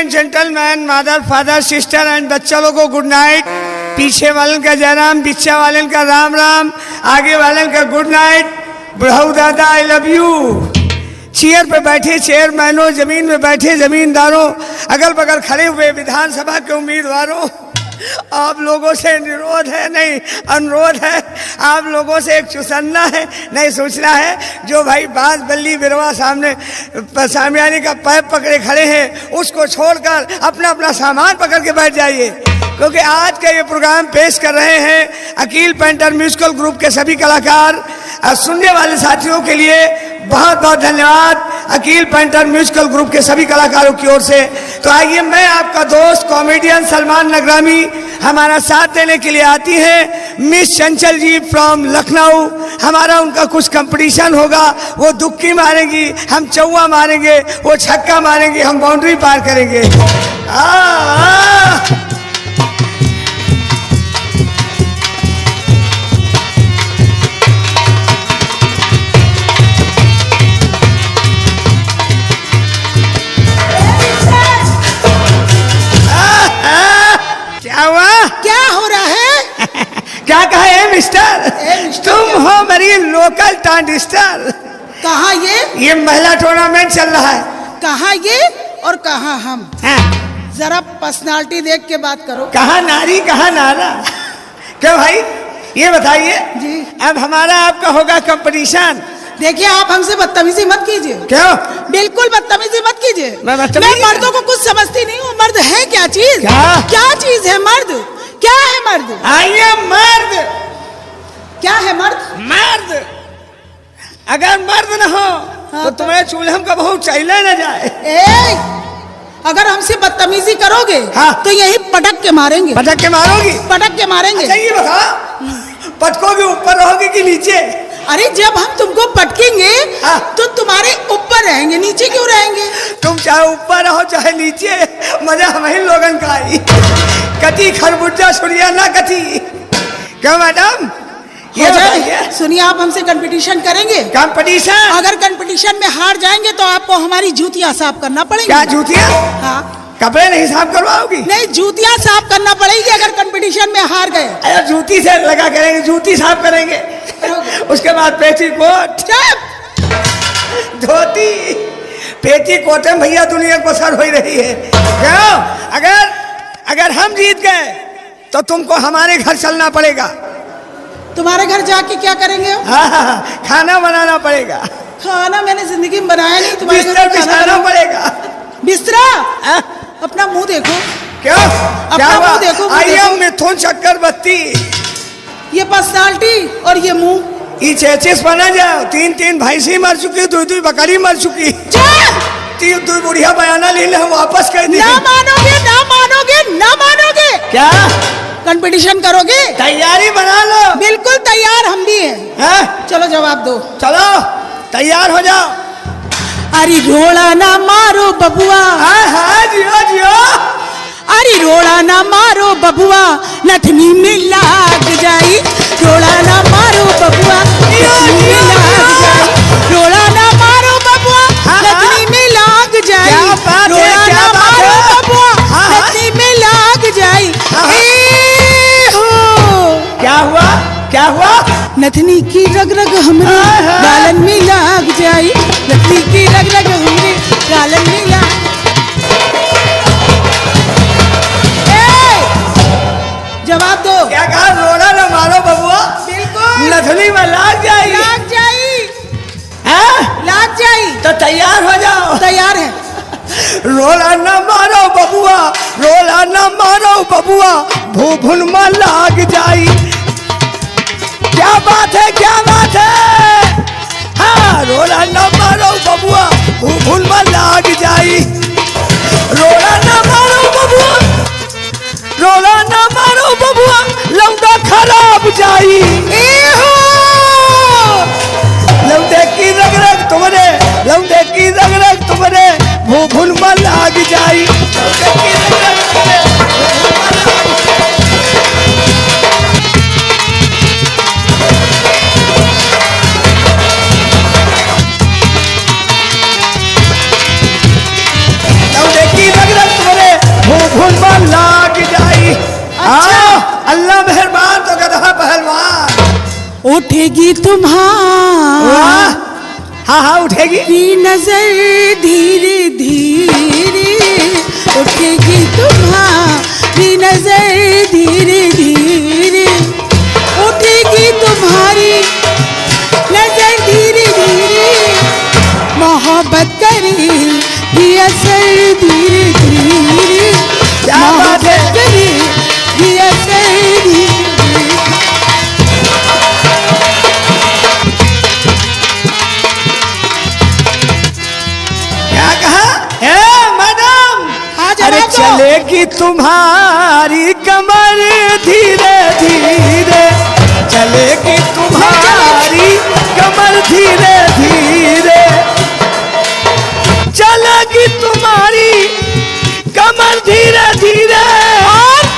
And gentleman, mother father sister and बच्चा लोगों को गुड नाइट। पीछे वालन का जयराम, पीछे वालन का राम राम, आगे वालन का गुड नाइट। बुढ़ऊ दादा आई लव यू। चेयर पे बैठे चेयरमैनों, जमीन में बैठे जमींदारों, अगल बगल खड़े हुए विधानसभा के उम्मीदवारों, आप लोगों से निरोध है, नहीं अनुरोध है, आप लोगों से एक चुसन्ना है, नहीं सोचना है। जो भाई बाज बल्ली बिरवा सामने सामयानी का पैर पकड़े खड़े हैं, उसको छोड़कर अपना अपना सामान पकड़ के बैठ जाइए, क्योंकि आज का ये प्रोग्राम पेश कर रहे हैं अकील पेंटर म्यूजिकल ग्रुप के सभी कलाकार। सुनने वाले साथियों के लिए बहुत बहुत धन्यवाद अकील पेंटर म्यूजिकल ग्रुप के सभी कलाकारों की ओर से। तो आइए, मैं आपका दोस्त कॉमेडियन सलमान नगरामी, हमारा साथ देने के लिए आती हैं miss Chanchal ji from Lucknow. हमारा उनका कुछ कंपटीशन होगा, वो दुक्की मारेंगी, हम चौवा मारेंगे, वो छक्का मारेंगे, हम बाउंड्री पार करेंगे। क्या हो रहा है? क्या कहे मिस्टर, तुम हो मेरी लोकल टांडिस्टर। कहाँ ये महिला टूर्नामेंट चल रहा है। कहाँ ये और कहाँ हम? जरा पर्सनालिटी देख के बात करो। कहाँ नारी कहाँ नारा। क्यों भाई ये बताइए जी, अब हमारा आपका होगा कंपटीशन। देखिए, आप हमसे बदतमीजी मत कीजिए। क्यों? बिल्कुल बदतमीजी मत कीजिए। मैं मर्दों को कुछ समझती नहीं हूँ। मर्द है क्या चीज? क्या चीज है मर्द? क्या है मर्द? आइए मर्द। क्या है मर्द? मर्द अगर मर्द न हो तो तुम्हें चूल्हम का बहुत चैले न जाए। अगर हमसे बदतमीजी करोगे तो यही पटक के मारेंगे। पटक के मारोगी? पटक के मारेंगे। अच्छा ये बता, पटकोगे ऊपर रहोगे कि नीचे? अरे जब हम तुमको पटकेंगे तो तुम्हारे ऊपर रहेंगे, नीचे क्यों रहेंगे? तुम चाहे ऊपर रहो चाहे नीचे, मजा हमें लोगन का आई। कति खरबूजा सुनिया ना कति। क्यों मैडम? ये सुनिए, आप हमसे कंपटीशन करेंगे? कंपटीशन? अगर कंपटीशन में हार जाएंगे तो आपको हमारी जूतियां साफ करना पड़ेगी। क्या जूतियां? हाँ। कपड़े नहीं साफ करवाओगी? नहीं, जूतियां साफ करना पड़ेगी अगर कंपटीशन में हार गए। अरे जूती से लगा करेंगे, जूती साफ करेंगे, उसके बाद पेटीकोट, धोती, पेटीकोट में भैया दुनिया को सर हो रही है। क्यों? अगर हम जीत गए तो तुमको हमारे घर चलना पड़ेगा। तुम्हारे घर जाके क्या करेंगे? खाना बनाना पड़ेगा। खाना मैंने जिंदगी में बनाया नहीं। तुम्हारे बिस्तर बिछाना पड़ेगा। बिस्तरा? अपना मुंह देखो। क्या? अपना मुंह देखो। आइए मिथुन चक्रवर्ती। ये पर्सनालिटी और ये मुंह, ये चेचिस बना जाओ। 3 भैंसी मर चुकी, 2 बकरी मर चुकी, 2 बुढ़िया बयाना ले वापस कर दी। ना मानोगे, ना मानोगे, ना मानोगे। क्या कंपटीशन करोगे? तैयारी बना लो। बिल्कुल तैयार हम भी हैं। चलो जवाब दो। चलो तैयार हो जाओ। अरे रोड़ा ना मारो बबुआ। हाँ जियो जियो। अरे रोड़ा ना मारो बबुआ, नथनी में लाग जाई। रोड़ा ना मारो बबुआ, नथनी में लाग जाई। रोड़ा ना मारो बबुआ, नथनी में लाग जाई। रोड़ा ना मारो बबुआ, नथनी में लाग जाई। क्या हुआ? क्या हुआ? नथनी की रग रग हमरे गालन में लाग जाई। नथनी की रग रग हमरे गालन में लाग। जवाब दो। क्या कहा? रोड़ा ना मारो बबुआ, बिल्कुल नथनी में लाग जाई। लाग जाई। लाग जाई। तो तैयार हो जाओ। तैयार है। रोला न मारो बबुआ, रोला न मारो बबुआ, भूभुन में लाग जाई। क्या बात है, क्या बात है। हाँ, रोला न मारो बबुआ, भूभुन में लाग जाई। रोला न मारो बबुआ, रोला न मारो बबुआ, लौंडा खराब जाई। लौंडे की रग रग तुमरे, लौंडे की रग रग तुमरे, भूभुन में लाग जाई। लौंडे की रग रग तुमरे, उठेगी तुम्हारी वाह, हाँ हाँ उठेगी। नजर धीरे धीरे, उठेगी तुम्हारी नजर धीरे धीरे, उठेगी तुम्हारी नजर धीरे धीरे, मोहब्बत करेगी असर धीरे धीरे, क्या बात है। मोहब्बत करेगी असर धीरे धीरे। क्या कहा? मैडम, हाँ, अरे जनाब, तो। चलेगी तुम्हारी कमर धीरे धीरे, चलेगी तुम्हारी कमर धीरे धीरे, चलेगी तुम्हारी कमर धीरे धीरे, और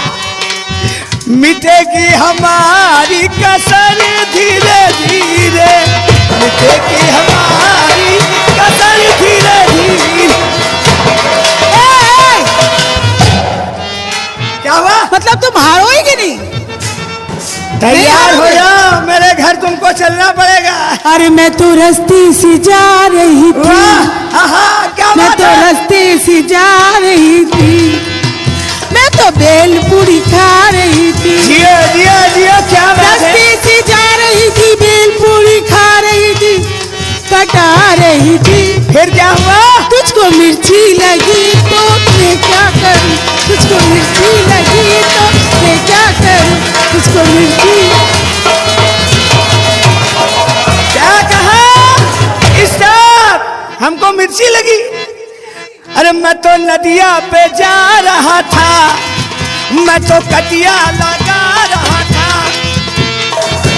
मिटेगी हमारी कसर धीरे धीरे, मिटेगी हमारी कसर धीरे धीरे। क्या हुआ? मतलब तुम हारोगे कि नहीं? तैयार हो जाओ, मेरे घर तुमको चलना पड़ेगा। अरे मैं तो रास्ते से जा रही थी, वाह, आहा, क्या मैं बात तो है। रास्ते से जा रही थी, मैं तो बेलपूरी खा रही थी, जियो जियो जियो, क्या बात है। रास्ते से जा रही थी, बेलपूरी खा रही थी, कटा रही थी, फिर क्या हुआ? तुझको मिर्ची लगी तो मैं क्या करूं, तुझको मिर्ची लगी तो मैं क्या करूं, तुझको मिर्ची। क्या कहा? स्टॉप, हमको मिर्ची लगी। अरे मैं तो नदिया पे जा रहा था, मैं तो कटिया लगा रहा था,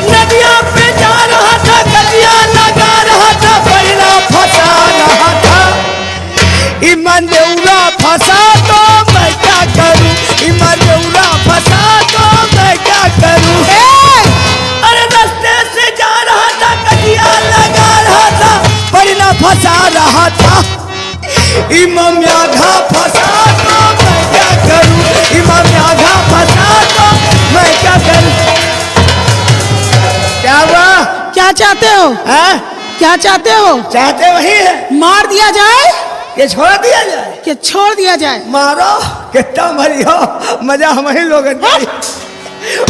नदिया पे जा रहा था, कटिया लगा रहा था, पहला फंसा रहा था, ईमान देउरा फंसा तो मैं क्या करूं, ईमान देउरा फंसा तो मैं क्या करूं। अरे रास्ते से जा रहा था, कटिया लगा रहा था, पहला फंसा रहा था, इमाम याघा फंसा तो मैं क्या करूं, इमाम याघा फंसा तो मैं क्या करूं। क्या हुआ? क्या चाहते हो? हाँ? क्या चाहते हो? चाहते वही है, मार दिया जाए ये छोड़ दिया जाए। कि छोड़ दिया जाए? मारो, कितना मरियो, मजा हम ही लोग।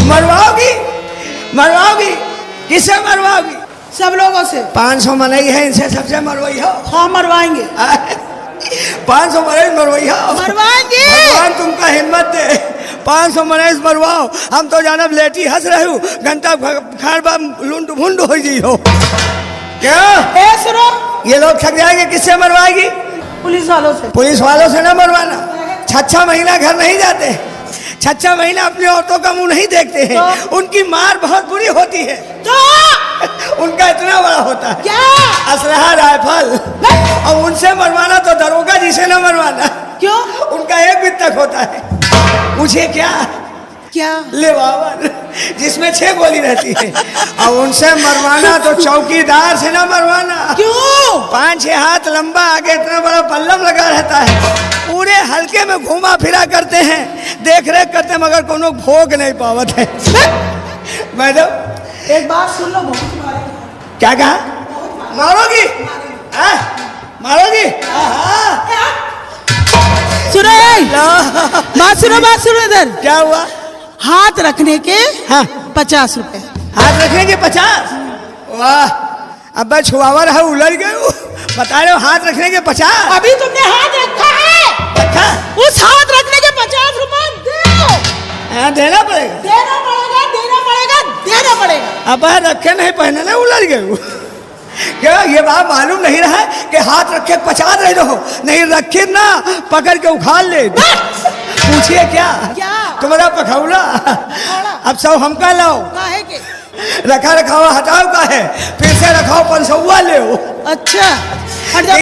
मरवाओगी? मरवाओगी? किसे मरवाओगी? सब लोगों से। 500 मनई है, इनसे सबसे मरवाई हो। हाँ, मरवाएंगे। 500 मरीज मरवाई हो। मरवाएंगे। भगवान तुमका हिम्मत दे, 500 मरीज मरवाओ। हम तो जानब लेटी हंस रहे हो, घंटा खान बा लुंड भुंड हो जी हो। क्या ए सुनो, ये लोग थक जाएंगे, किससे मरवाएगी? पुलिस वालों से। पुलिस वालों से ना मरवाना। 6 महीना घर नहीं जाते, 6 महीना अपनी औरतों का मुंह नहीं देखते हैं। तो? उनकी मार बहुत बुरी होती है, तो उनका इतना बड़ा होता है क्या? असलहा राइफल, और उनसे मरवाना तो दरोगा जी से ना मरवाना। क्यों? उनका एक भी तक होता है। पूछे क्या? क्या? लेवावर, जिसमें 6 गोली रहती है। और उनसे मरवाना तो चौकीदार से ना मरवाना। क्यों? 5-6 हाथ लंबा, आगे इतना बड़ा पल्लम लगा रहता है, पूरे हल्के में घुमा फिरा करते हैं, देख रेख करते हैं, मगर कोनो भोग नहीं पावत है। मैडम एक बात सुन लो, बहुत मारेंगे। क्या कहा? मारोगी? हाँ? मारोगी? सुनो, बात सुनो, बात सुनो इधर। क्या हुआ? हाथ रखने के हाँ, 50 रुपए। हाथ रखने के 50? वाह, अब छुआवर है, उलझ गए हो। बता रहे हो हाथ रखने के 50? अभी तुमने हाथ रखा है, रखा? उस हाथ रखने के 50 रुपए दो। हाँ, देना पड़ेगा। देना पड़ेगा, देना पड़ेगा, देना पड़ेगा। अब रखे नहीं, पहने नहीं, उलझ गए हो। क्या ये बात मालूम नहीं रहा है कि हाथ रखे 50 रह रहो? नहीं रखे ना, पकड़ के उखाड़ ले। पूछिए क्या? क्या? तुम्हारा पखौड़ा। अब सब हमका लाओ, काहे के? रखा रखावा हटाओ का है, फिर से रखाओ 500 ले। अच्छा, हट जाओ।